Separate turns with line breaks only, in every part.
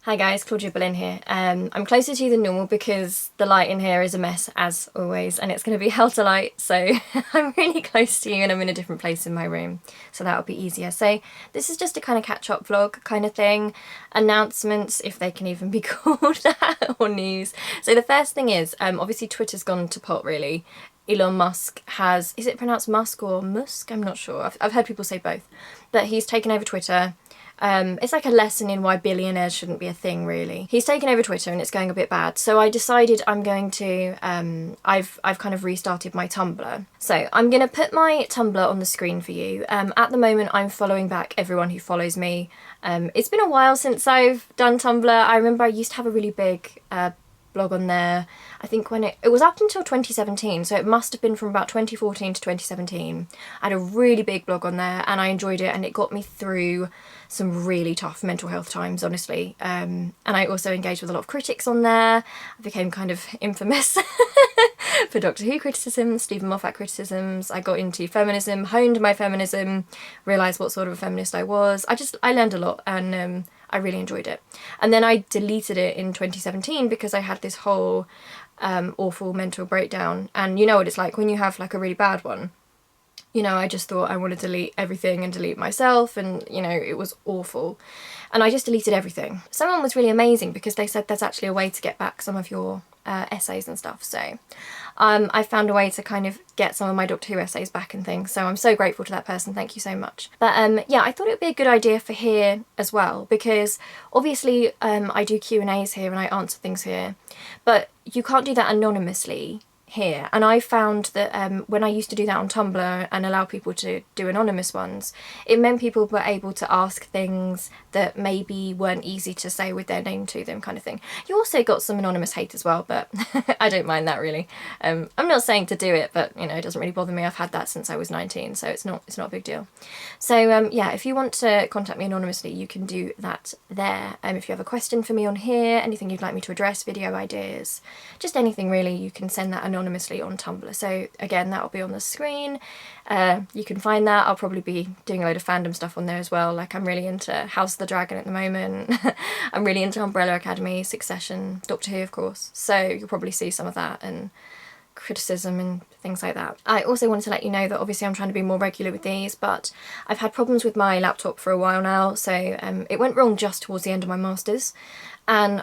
Hi guys, Claudia Boleyn here. I'm closer to you than normal because the light in here is a mess as always, and it's going to be hell to light, so I'm really close to you and I'm in a different place in my room, so that'll be easier. So this is just a kind of catch-up vlog kind of thing, announcements if they can even be called that, or news. So the first thing is, obviously Twitter's gone to pot really. Elon Musk has, is it pronounced Musk or Musk? I'm not sure. I've heard people say both, but he's taken over Twitter. It's like a lesson in why billionaires shouldn't be a thing, really. He's taken over Twitter and it's going a bit bad, so I decided I'm going to, I've kind of restarted my Tumblr. So I'm going to put my Tumblr on the screen for you. At the moment I'm following back everyone who follows me. It's been a while since I've done Tumblr. I remember I used to have a really big blog on there. I think when it was up until 2017, so it must have been from about 2014 to 2017. I had a really big blog on there and I enjoyed it, and it got me through some really tough mental health times, honestly. And I also engaged with a lot of critics on there. I became kind of infamous for Doctor Who criticisms, Stephen Moffat criticisms. I got into feminism, honed my feminism, realised what sort of a feminist I was. I learned a lot, and I really enjoyed it. And then I deleted it in 2017 because I had this whole awful mental breakdown. And you know what it's like when you have like a really bad one. You know, I just thought I want to delete everything and delete myself, and you know, it was awful. And I just deleted everything. Someone was really amazing because they said there's actually a way to get back some of your essays and stuff. So I found a way to kind of get some of my Doctor Who essays back and things. So I'm so grateful to that person. Thank you so much. But yeah, I thought it would be a good idea for here as well, because obviously I do Q&As here and I answer things here, but you can't do that anonymously here. And I found that when I used to do that on Tumblr and allow people to do anonymous ones, it meant people were able to ask things that maybe weren't easy to say with their name to them, kind of thing. You also got some anonymous hate as well, but I don't mind that really. I'm not saying to do it, but you know, it doesn't really bother me. I've had that since I was 19, so it's not a big deal. So yeah, if you want to contact me anonymously, you can do that there. If you have a question for me on here, anything you'd like me to address, video ideas, just anything really, you can send that anonymously on Tumblr. So again, that'll be on the screen. You can find that. I'll probably be doing a load of fandom stuff on there as well. Like, I'm really into House of the Dragon at the moment. I'm really into Umbrella Academy, Succession, Doctor Who of course. So you'll probably see some of that and criticism and things like that. I also wanted to let you know that obviously I'm trying to be more regular with these, but I've had problems with my laptop for a while now. So it went wrong just towards the end of my masters, and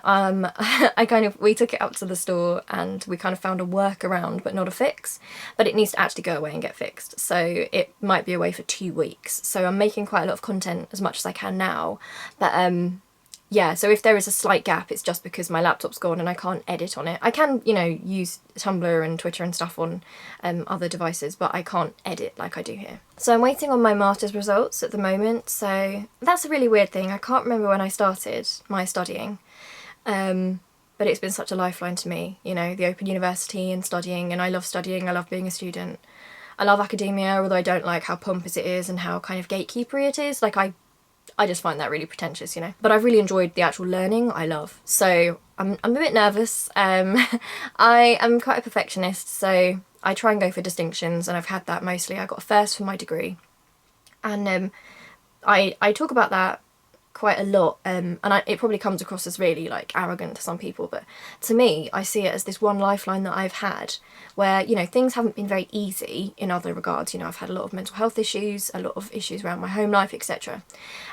we took it up to the store and we kind of found a workaround but not a fix, but it needs to actually go away and get fixed, so it might be away for 2 weeks. So I'm making quite a lot of content as much as I can now, but yeah, so if there is a slight gap, it's just because my laptop's gone and I can't edit on it. I can, you know, use Tumblr and Twitter and stuff on other devices, but I can't edit like I do here. So I'm waiting on my master's results at the moment, so that's a really weird thing. I can't remember when I started my studying, but it's been such a lifeline to me, you know, the Open University and studying, and I love studying, I love being a student. I love academia, although I don't like how pompous it is and how kind of gatekeepery it is. Like, I just find that really pretentious, you know. But I've really enjoyed the actual learning. I love. So I'm a bit nervous. I am quite a perfectionist, so I try and go for distinctions, and I've had that mostly. I got a first for my degree, and I talk about that quite a lot, and it probably comes across as really like arrogant to some people, but to me I see it as this one lifeline that I've had where, you know, things haven't been very easy in other regards. You know, I've had a lot of mental health issues, a lot of issues around my home life, etc.,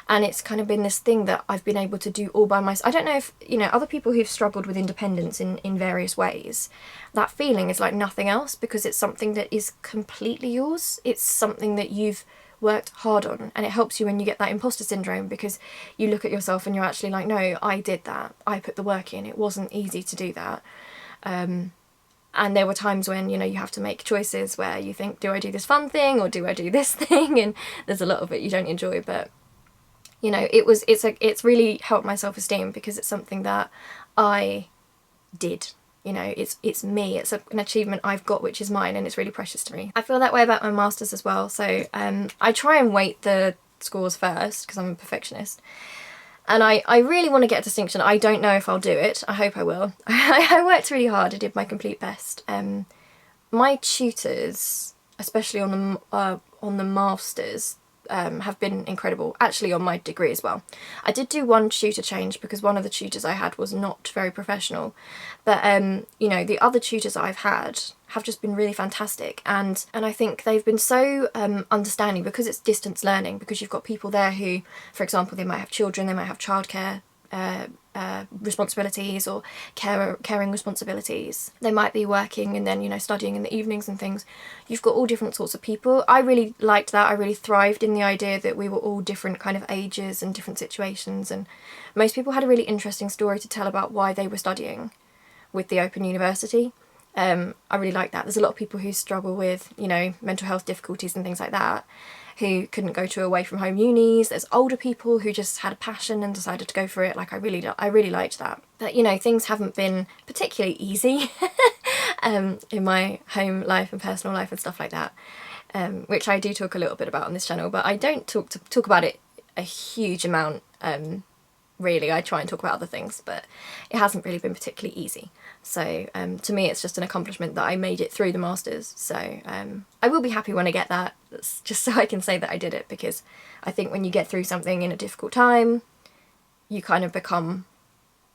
and it's kind of been this thing that I've been able to do all by myself. I don't know if, you know, other people who've struggled with independence in various ways, that feeling is like nothing else, because it's something that is completely yours. It's something that you've worked hard on, and it helps you when you get that imposter syndrome, because you look at yourself and you're actually like, no, I did that, I put the work in, it wasn't easy to do that. And there were times when, you know, you have to make choices where you think, do I do this fun thing or do I do this thing, and there's a lot of it you don't enjoy, but you know, it's really helped my self-esteem because it's something that I did. You know, it's me, it's an achievement I've got which is mine, and it's really precious to me. I feel that way about my masters as well, so I try and weight the scores first because I'm a perfectionist, and I really want to get a distinction. I don't know if I'll do it, I hope I will. I worked really hard, I did my complete best. My tutors, especially on the masters, have been incredible, actually on my degree as well. I did do one tutor change because one of the tutors I had was not very professional, but you know, the other tutors I've had have just been really fantastic, and I think they've been so understanding, because it's distance learning, because you've got people there who, for example, they might have children, they might have childcare responsibilities or caring responsibilities. They might be working and then, you know, studying in the evenings and things. You've got all different sorts of people. I really liked that. I really thrived in the idea that we were all different kind of ages and different situations, and most people had a really interesting story to tell about why they were studying with the Open University. I really like that. There's a lot of people who struggle with, you know, mental health difficulties and things like that, who couldn't go to away from home unis. There's older people who just had a passion and decided to go for it. Like, I really liked that. But, you know, things haven't been particularly easy in my home life and personal life and stuff like that, which I do talk a little bit about on this channel, but I don't talk about it a huge amount. Really, I try and talk about other things, but it hasn't really been particularly easy. So to me, it's just an accomplishment that I made it through the masters. So I will be happy when I get that. That's just so I can say that I did it, because I think when you get through something in a difficult time, you kind of become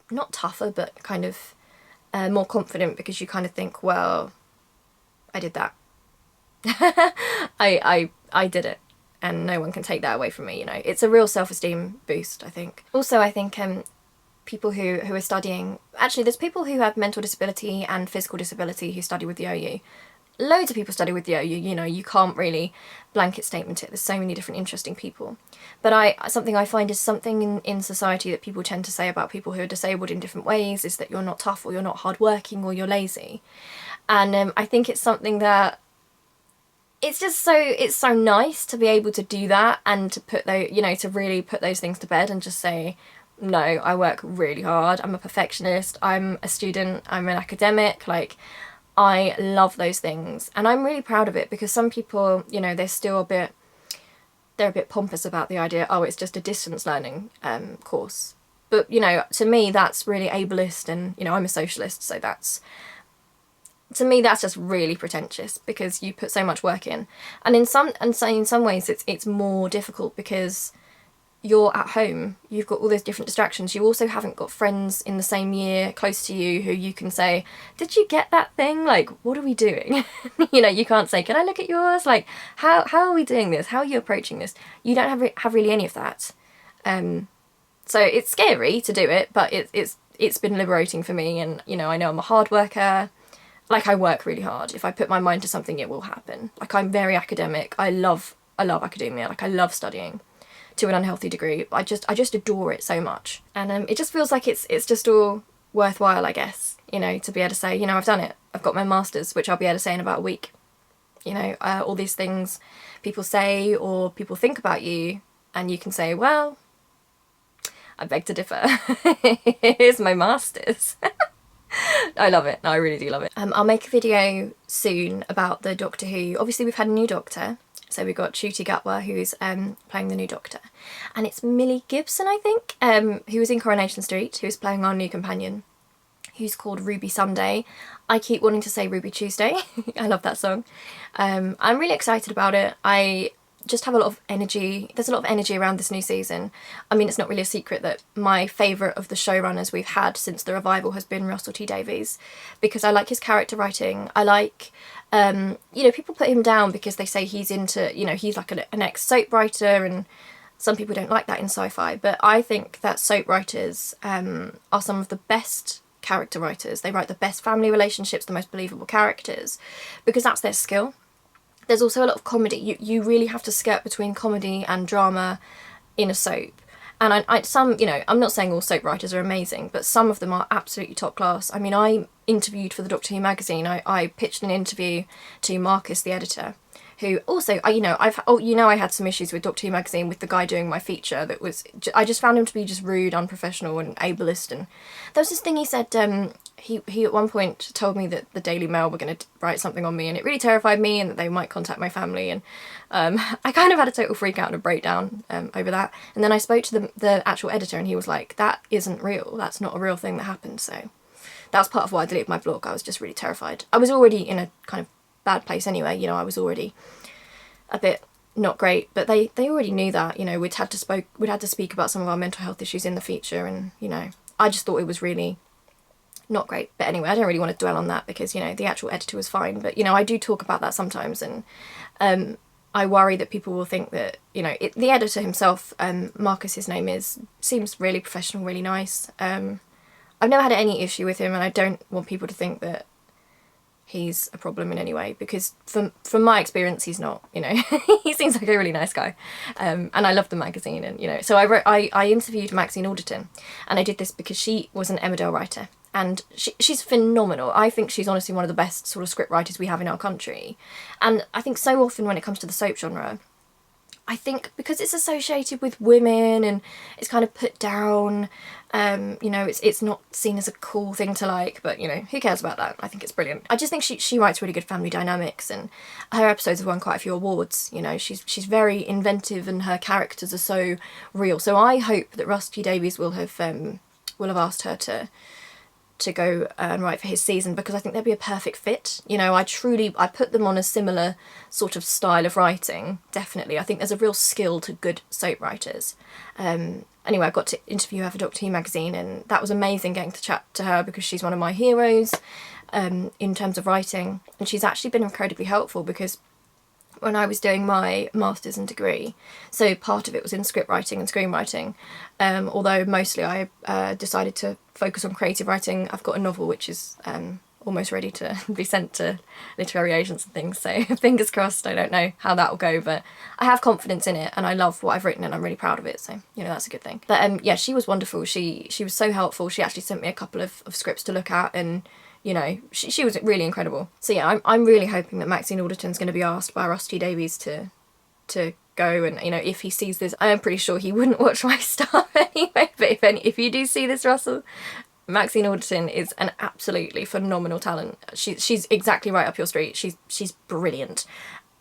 not tougher, but kind of more confident, because you kind of think, well, I did that. I did it. And no one can take that away from me, you know. It's a real self-esteem boost, I think. Also, I think people who are studying... Actually, there's people who have mental disability and physical disability who study with the OU. Loads of people study with the OU, you know, you can't really blanket statement it. There's so many different interesting people. But something I find is something in society that people tend to say about people who are disabled in different ways is that you're not tough, or you're not hardworking, or you're lazy. And I think it's something that... it's so nice to be able to do that, and to put those, you know, to really put those things to bed and just say, no, I work really hard, I'm a perfectionist, I'm a student, I'm an academic, like, I love those things, and I'm really proud of it, because some people, you know, they're a bit pompous about the idea, oh, it's just a distance learning course. But, you know, to me, that's really ableist, and, you know, I'm a socialist, so to me, that's just really pretentious, because you put so much work in, and in some ways it's more difficult because you're at home, you've got all those different distractions. You also haven't got friends in the same year close to you who you can say, did you get that thing? Like, what are we doing? You know, you can't say, can I look at yours? Like, how are we doing this? How are you approaching this? You don't have really any of that. So it's scary to do it, but it's been liberating for me, and, you know, I know I'm a hard worker. Like, I work really hard. If I put my mind to something, it will happen. Like, I'm very academic. I love academia. Like, I love studying to an unhealthy degree. I just adore it so much. And it just feels like it's just all worthwhile, I guess, you know, to be able to say, you know, I've done it. I've got my masters, which I'll be able to say in about a week. You know, all these things people say or people think about you, and you can say, well, I beg to differ. Here's my masters. I love it. No, I really do love it. I'll make a video soon about the Doctor Who. Obviously, we've had a new Doctor. So we've got Ncuti Gatwa, who's playing the new Doctor. And it's Millie Gibson, I think, who was in Coronation Street, who's playing our new companion, who's called Ruby Sunday. I keep wanting to say Ruby Tuesday. I love that song. I'm really excited about it. I just have a lot of energy. There's a lot of energy around this new season. I mean, it's not really a secret that my favourite of the showrunners we've had since the revival has been Russell T Davies, because I like his character writing. I like, you know, people put him down because they say he's into, you know, he's like an ex-soap writer, and some people don't like that in sci-fi, but I think that soap writers are some of the best character writers. They write the best family relationships, the most believable characters, because that's their skill. There's also a lot of comedy. You really have to skirt between comedy and drama in a soap. And some, you know, I'm not saying all soap writers are amazing, but some of them are absolutely top class. I mean, I interviewed for the Doctor Who magazine. I pitched an interview to Marcus, the editor, who also, you know, I had some issues with Doctor Who magazine with the guy doing my feature that was, I just found him to be just rude, unprofessional and ableist. And there was this thing he said, he at one point told me that the Daily Mail were going to write something on me, and it really terrified me, and that they might contact my family, and I kind of had a total freak out and a breakdown over that. And then I spoke to the actual editor, and he was like, that isn't real, that's not a real thing that happened. So that's part of why I deleted my blog. I was just really terrified. I was already in a kind of bad place anyway, you know, I was already a bit not great, but they already knew that, you know, we'd had to speak about some of our mental health issues in the future, and, you know, I just thought it was really not great. But anyway, I don't really want to dwell on that because, you know, the actual editor was fine, but, you know, I do talk about that sometimes, and I worry that people will think that, you know, the editor himself, Marcus his name is, seems really professional, really nice. I've never had any issue with him, and I don't want people to think that he's a problem in any way, because from my experience he's not, you know. He seems like a really nice guy, and I love the magazine, and, you know, so I interviewed Maxine Alderton, and I did this because she was an Emmerdale writer, and she's phenomenal. I think she's honestly one of the best sort of script writers we have in our country, and I think so often when it comes to the soap genre, I think because it's associated with women and it's kind of put down, you know, it's not seen as a cool thing to like, but, you know, who cares about that? I think it's brilliant. I just think she writes really good family dynamics, and her episodes have won quite a few awards. You know, she's very inventive, and her characters are so real. So I hope that Rusty Davies will have asked her to go and write for his season, because I think they'd be a perfect fit. You know, I put them on a similar sort of style of writing, definitely. I think there's a real skill to good soap writers. Anyway, I got to interview her for Doctor Who magazine, and that was amazing getting to chat to her, because she's one of my heroes in terms of writing, and she's actually been incredibly helpful, because when I was doing my master's and degree, so part of it was in script writing and screenwriting, although mostly I decided to focus on creative writing. I've got a novel which is almost ready to be sent to literary agents and things, so fingers crossed. I don't know how that will go, but I have confidence in it, and I love what I've written, and I'm really proud of it, so, you know, that's a good thing. But yeah, she was wonderful. She was so helpful. She actually sent me a couple of scripts to look at, and, you know, she was really incredible. So yeah, I'm really hoping that Maxine Alderton's going to be asked by Rusty Davies to go, and, you know, if he sees this, I am pretty sure he wouldn't watch my stuff anyway, but if you do see this, Russell, Maxine Alderton is an absolutely phenomenal talent. She's exactly right up your street. She's brilliant,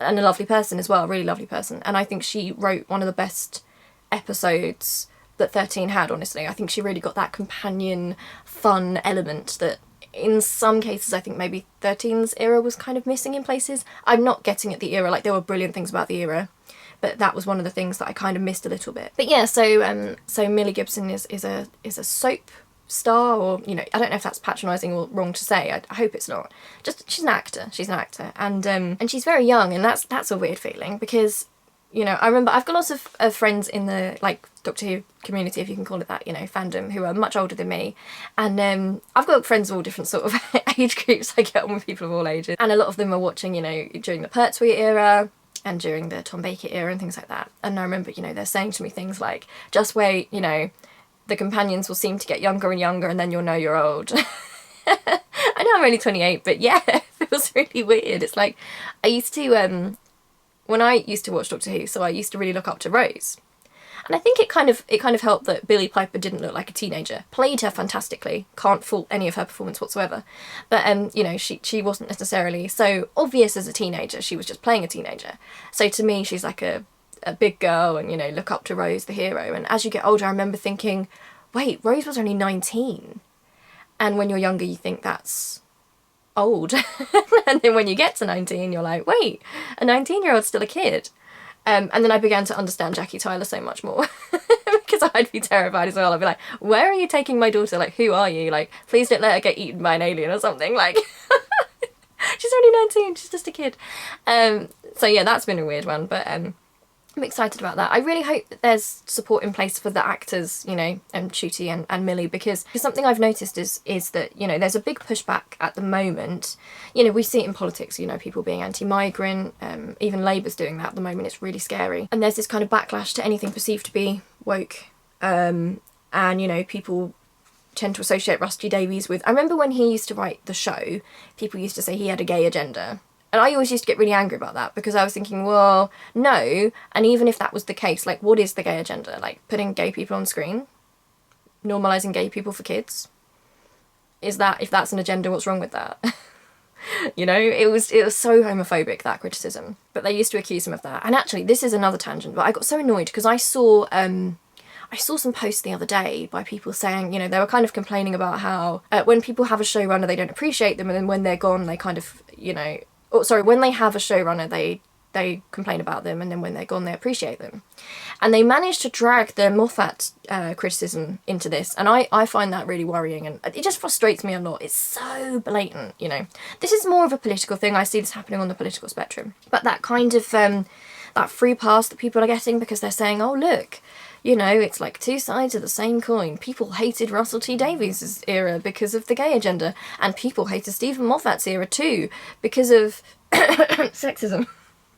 and a lovely person as well, a really lovely person, and I think she wrote one of the best episodes that 13 had, honestly. I think she really got that companion fun element that in some cases I think maybe 13's era was kind of missing in places. I'm not getting at the era, like, there were brilliant things about the era, but that was one of the things that I kind of missed a little bit. But yeah, so Millie Gibson is a soap star, or, you know, I don't know if that's patronising or wrong to say. I hope it's not. Just, she's an actor, and she's very young, and that's a weird feeling, because, you know, I remember I've got lots of friends in the, like, Doctor Who community, if you can call it that, you know, fandom, who are much older than me, and I've got friends of all different sort of age groups. I get on with people of all ages, and a lot of them are watching, you know, during the Pertwee era and during the Tom Baker era and things like that, and I remember, you know, they're saying to me things like, just wait, you know, the companions will seem to get younger and younger, and then you'll know you're old. I know I'm only 28, but yeah, it feels really weird. It's like, I used to, when I used to watch Doctor Who, so I used to really look up to Rose. And I think it kind of helped that Billie Piper didn't look like a teenager. Played her fantastically, can't fault any of her performance whatsoever. But, you know, she wasn't necessarily so obvious as a teenager, she was just playing a teenager. So to me, she's like a big girl, and, you know, look up to Rose, the hero. And as you get older, I remember thinking, wait, Rose was only 19. And when you're younger, you think that's old. And then when you get to 19, you're like, wait, a 19-year-old's still a kid. And then I began to understand Jackie Tyler so much more, because I'd be terrified as well. I'd be like, where are you taking my daughter? Like, who are you? Like, please don't let her get eaten by an alien or something. Like, she's only 19, she's just a kid. So yeah, that's been a weird one, but I'm excited about that. I really hope that there's support in place for the actors, you know, Ncuti and Millie, because something I've noticed is that, you know, there's a big pushback at the moment. You know, we see it in politics, you know, people being anti-migrant, even Labour's doing that at the moment. It's really scary. And there's this kind of backlash to anything perceived to be woke. And, you know, people tend to associate Rusty Davies with... I remember when he used to write the show, people used to say he had a gay agenda. And I always used to get really angry about that, because I was thinking, well, no, and even if that was the case, like, what is the gay agenda? Like, putting gay people on screen? Normalising gay people for kids? If that's an agenda, what's wrong with that? You know, it was so homophobic, that criticism. But they used to accuse him of that. And actually, this is another tangent, but I got so annoyed, because I saw some posts the other day by people saying, you know, they were kind of complaining about how when people have a showrunner, they don't appreciate them, and then when they're gone, they kind of, you know... when they have a showrunner, they they complain about them, and then when they're gone, they appreciate them. And they managed to drag the Moffat criticism into this, and I find that really worrying, and it just frustrates me a lot. It's so blatant, you know. This is more of a political thing. I see this happening on the political spectrum. But that kind of, that free pass that people are getting because they're saying, oh, look, you know, it's like two sides of the same coin. People hated Russell T Davies' era because of the gay agenda, and people hated Stephen Moffat's era too because of sexism.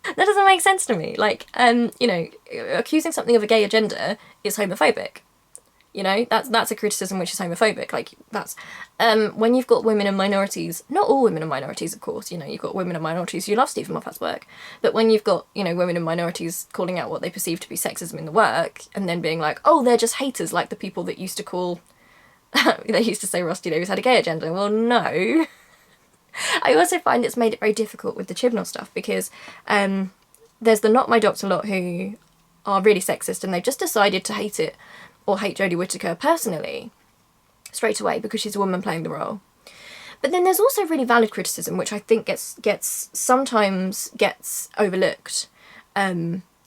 That doesn't make sense to me. Like, you know, accusing something of a gay agenda is homophobic. You know, that's a criticism which is homophobic. Like, that's, when you've got women and minorities, not all women and minorities, of course, you know, you've got women and minorities who love Stephen Moffat's work, but when you've got, you know, women and minorities calling out what they perceive to be sexism in the work, and then being like, oh, they're just haters, like the people that used to call, they used to say Rusty Davies had a gay agenda. Well, no. I also find it's made it very difficult with the Chibnall stuff, because there's the Not My Doctor lot who are really sexist, and they've just decided to hate it, or hate Jodie Whittaker personally, straight away, because she's a woman playing the role. But then there's also really valid criticism, which I think sometimes gets overlooked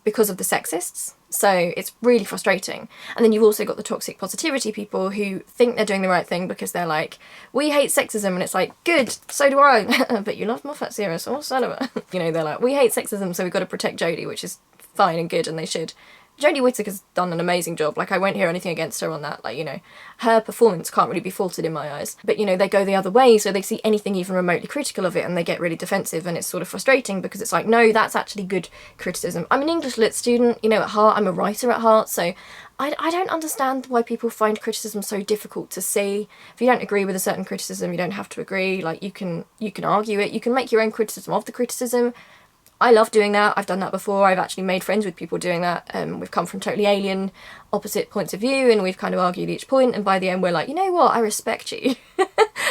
because of the sexists. So it's really frustrating. And then you've also got the toxic positivity people who think they're doing the right thing because they're like, we hate sexism, and it's like, good, so do I. But you love Moffat's era, so what's that about? You know, they're like, we hate sexism, so we've got to protect Jodie, which is fine and good, and they should. Jodie Whittaker's done an amazing job. Like, I won't hear anything against her on that. Like, you know, her performance can't really be faulted in my eyes. But, you know, they go the other way, so they see anything even remotely critical of it and they get really defensive, and it's sort of frustrating because it's like, no, that's actually good criticism. I'm an English lit student, you know, at heart. I'm a writer at heart, so I don't understand why people find criticism so difficult to see. If you don't agree with a certain criticism, you don't have to agree. Like, you can argue it. You can make your own criticism of the criticism. I love doing that. I've done that before. I've actually made friends with people doing that. We've come from totally alien, opposite points of view, and we've kind of argued each point, and by the end we're like, you know what, I respect you.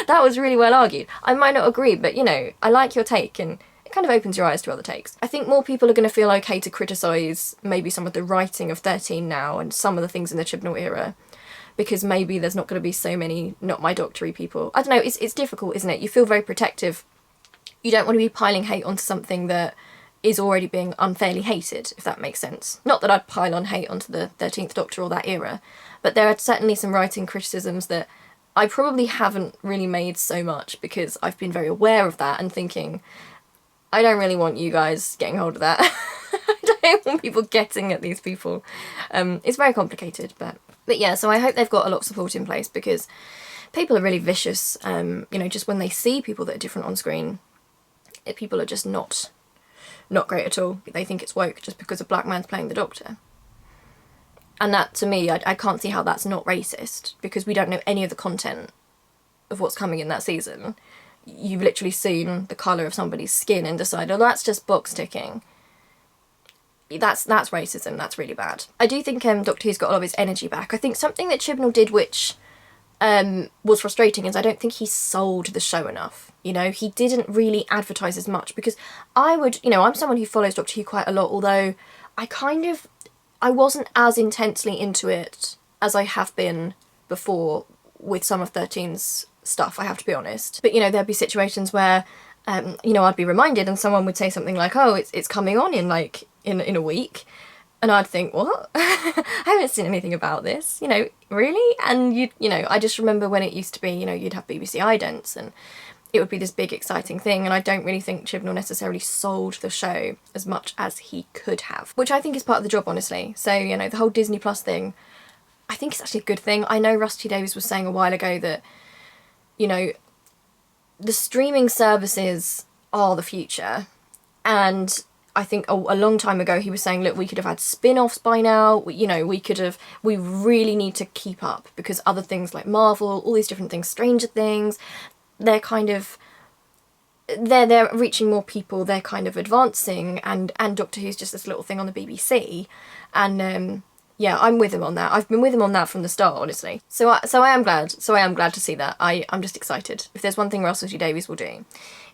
That was really well argued. I might not agree, but, you know, I like your take, and it kind of opens your eyes to other takes. I think more people are going to feel okay to criticise maybe some of the writing of 13 now, and some of the things in the Chibnall era, because maybe there's not going to be so many Not My Doctor-y people. I don't know, it's difficult, isn't it? You feel very protective. You don't want to be piling hate onto something that is already being unfairly hated, if that makes sense. Not that I'd pile on hate onto the 13th Doctor or that era, but there are certainly some writing criticisms that I probably haven't really made so much because I've been very aware of that and thinking, I don't really want you guys getting hold of that. I don't want people getting at these people. It's very complicated, but yeah, so I hope they've got a lot of support in place, because people are really vicious, you know, just when they see people that are different on screen, people are just not great at all. They think it's woke just because a black man's playing the Doctor. And that, to me, I can't see how that's not racist, because we don't know any of the content of what's coming in that season. You've literally seen the colour of somebody's skin and decided, oh, that's just box ticking. That's racism. That's really bad. I do think Doctor Who's got a lot of his energy back. I think something that Chibnall did which was frustrating is I don't think he sold the show enough. You know, he didn't really advertise as much, because I would, you know, I'm someone who follows Doctor Who quite a lot, although I wasn't as intensely into it as I have been before with some of 13's stuff, I have to be honest. But, you know, there'd be situations where, you know, I'd be reminded and someone would say something like, oh, it's coming on in like, in a week. And I'd think, what? I haven't seen anything about this, you know, really? And you know, I just remember when it used to be, you know, you'd have BBC idents and it would be this big exciting thing, and I don't really think Chibnall necessarily sold the show as much as he could have, which I think is part of the job, honestly. So, you know, the whole Disney Plus thing, I think it's actually a good thing. I know Rusty Davies was saying a while ago that, you know, the streaming services are the future, and I think a long time ago he was saying, look, we could have had spin-offs by now, we really need to keep up, because other things like Marvel, all these different things, Stranger Things, they're kind of, they're reaching more people, they're kind of advancing, and Doctor Who's just this little thing on the BBC, and yeah, I'm with him on that. I've been with him on that from the start, honestly. So I am glad to see that. I'm just excited. If there's one thing Russell T Davies will do,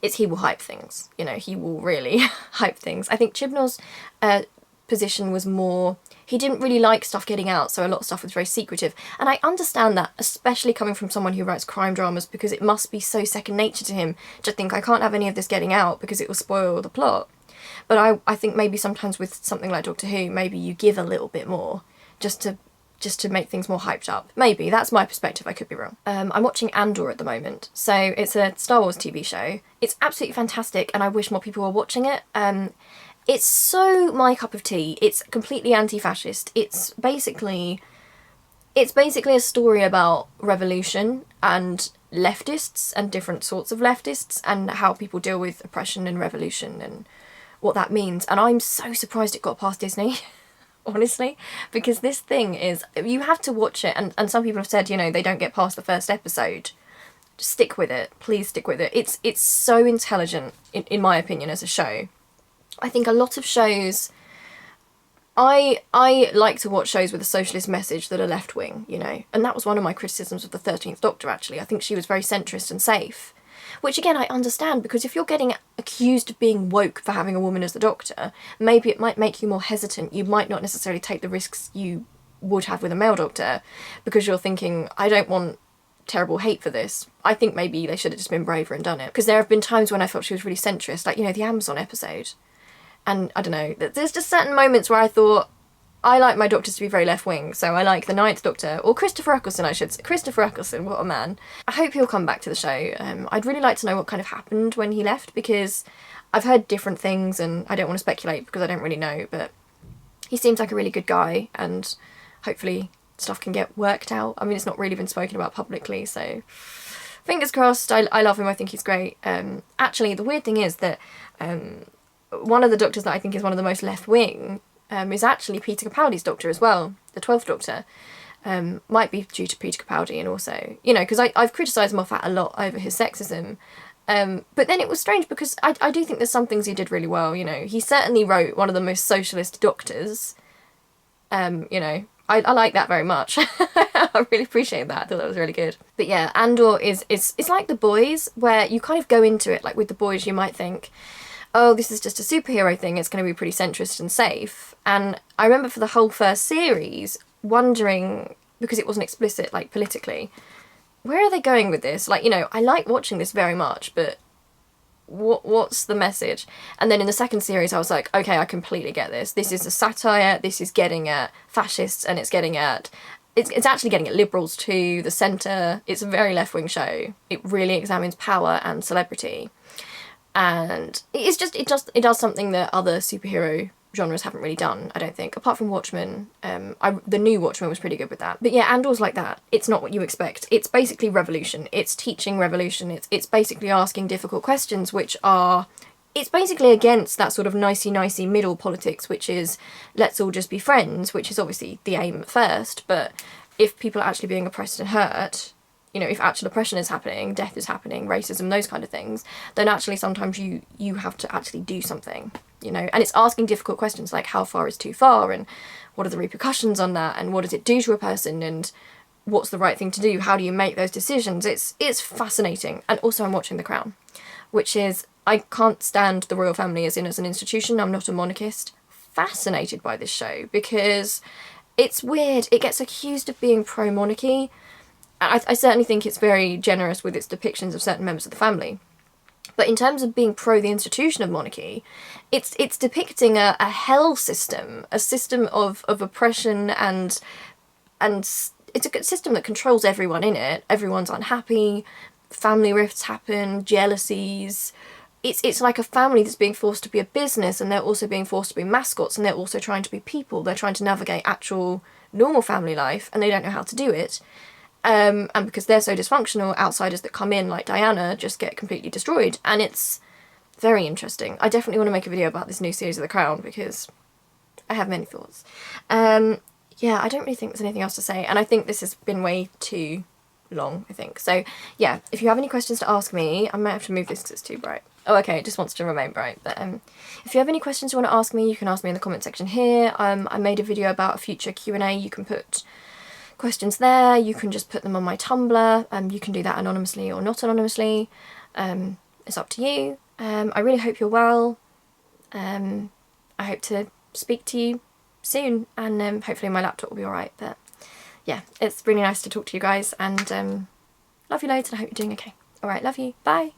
it's he will hype things. You know, he will really hype things. I think Chibnall's position was more, he didn't really like stuff getting out, so a lot of stuff was very secretive. And I understand that, especially coming from someone who writes crime dramas, because it must be so second nature to him to think, I can't have any of this getting out because it will spoil the plot. But I think maybe sometimes with something like Doctor Who, maybe you give a little bit more just to make things more hyped up. Maybe, that's my perspective, I could be wrong. I'm watching Andor at the moment, so it's a Star Wars TV show. It's absolutely fantastic, and I wish more people were watching it. It's so my cup of tea. It's completely anti-fascist. It's basically a story about revolution and leftists and different sorts of leftists and how people deal with oppression and revolution and what that means. And I'm so surprised it got past Disney, honestly, because this thing is, you have to watch it, and some people have said, you know, they don't get past the first episode. Just stick with it. Please stick with it. It's so intelligent, in my opinion, as a show. I think a lot of shows, I like to watch shows with a socialist message that are left-wing, you know, and that was one of my criticisms of the 13th Doctor, actually. I think she was very centrist and safe, which again I understand, because if you're getting accused of being woke for having a woman as the Doctor, maybe it might make you more hesitant. You might not necessarily take the risks you would have with a male Doctor, because you're thinking, I don't want terrible hate for this. I think maybe they should have just been braver and done it, because there have been times when I felt she was really centrist, like, you know, the Amazon episode. And I don't know, there's just certain moments where I thought, I like my Doctors to be very left-wing, so I like the 9th Doctor, or Christopher Eccleston, I should say. Christopher Eccleston, what a man. I hope he'll come back to the show. I'd really like to know what kind of happened when he left, because I've heard different things, and I don't want to speculate because I don't really know, but he seems like a really good guy, and hopefully stuff can get worked out. I mean, it's not really been spoken about publicly, so fingers crossed. I love him, I think he's great. Actually, the weird thing is that one of the Doctors that I think is one of the most left-wing is actually Peter Capaldi's Doctor as well, the 12th Doctor. Might be due to Peter Capaldi, and also, you know, because I've criticised Moffat a lot over his sexism. But then it was strange, because I do think there's some things he did really well, you know. He certainly wrote one of the most socialist Doctors. You know, I like that very much. I really appreciate that. I thought that was really good. But yeah, Andor is like The Boys, where you kind of go into it, like with The Boys you might think, oh, this is just a superhero thing, it's going to be pretty centrist and safe. And I remember for the whole first series wondering, because it wasn't explicit, like, politically, where are they going with this? Like, you know, I like watching this very much, but what's the message? And then in the second series I was like, okay, I completely get this. This is a satire, this is getting at fascists, and it's getting at... It's actually getting at liberals too, the centre. It's a very left-wing show. It really examines power and celebrity. And it's just, it does something that other superhero genres haven't really done, I don't think, apart from Watchmen. The new Watchmen was pretty good with that. But yeah, Andor's like that. It's not what you expect. It's basically revolution. It's teaching revolution. It's basically asking difficult questions, which are... It's basically against that sort of nicey-nicey middle politics, which is, let's all just be friends, which is obviously the aim at first, but if people are actually being oppressed and hurt... You know, if actual oppression is happening, death is happening, racism, those kind of things, then actually sometimes you have to actually do something, you know. And it's asking difficult questions like, how far is too far, and what are the repercussions on that, and what does it do to a person, and what's the right thing to do? How do you make those decisions? It's fascinating. And also I'm watching The Crown, which is, I can't stand the royal family as an institution. I'm not a monarchist. Fascinated by this show because it's weird. It gets accused of being pro-monarchy. I certainly think it's very generous with its depictions of certain members of the family. But in terms of being pro the institution of monarchy, it's depicting a hell system, a system of oppression, and it's a system that controls everyone in it. Everyone's unhappy, family rifts happen, jealousies. It's like a family that's being forced to be a business, and they're also being forced to be mascots, and they're also trying to be people. They're trying to navigate actual normal family life, and they don't know how to do it. And because they're so dysfunctional, outsiders that come in, like Diana, just get completely destroyed. And it's very interesting. I definitely want to make a video about this new series of The Crown because I have many thoughts. Yeah, I don't really think there's anything else to say. And I think this has been way too long, I think. So, yeah, if you have any questions to ask me, I might have to move this because it's too bright. Oh, okay, it just wants to remain bright. But if you have any questions you want to ask me, you can ask me in the comment section here. I made a video about a future Q&A. You can put questions there, you can just put them on my Tumblr, you can do that anonymously or not anonymously, it's up to you. I really hope you're well, I hope to speak to you soon, and hopefully my laptop will be alright. But yeah, it's really nice to talk to you guys, and love you loads, and I hope you're doing okay. Alright, love you, bye!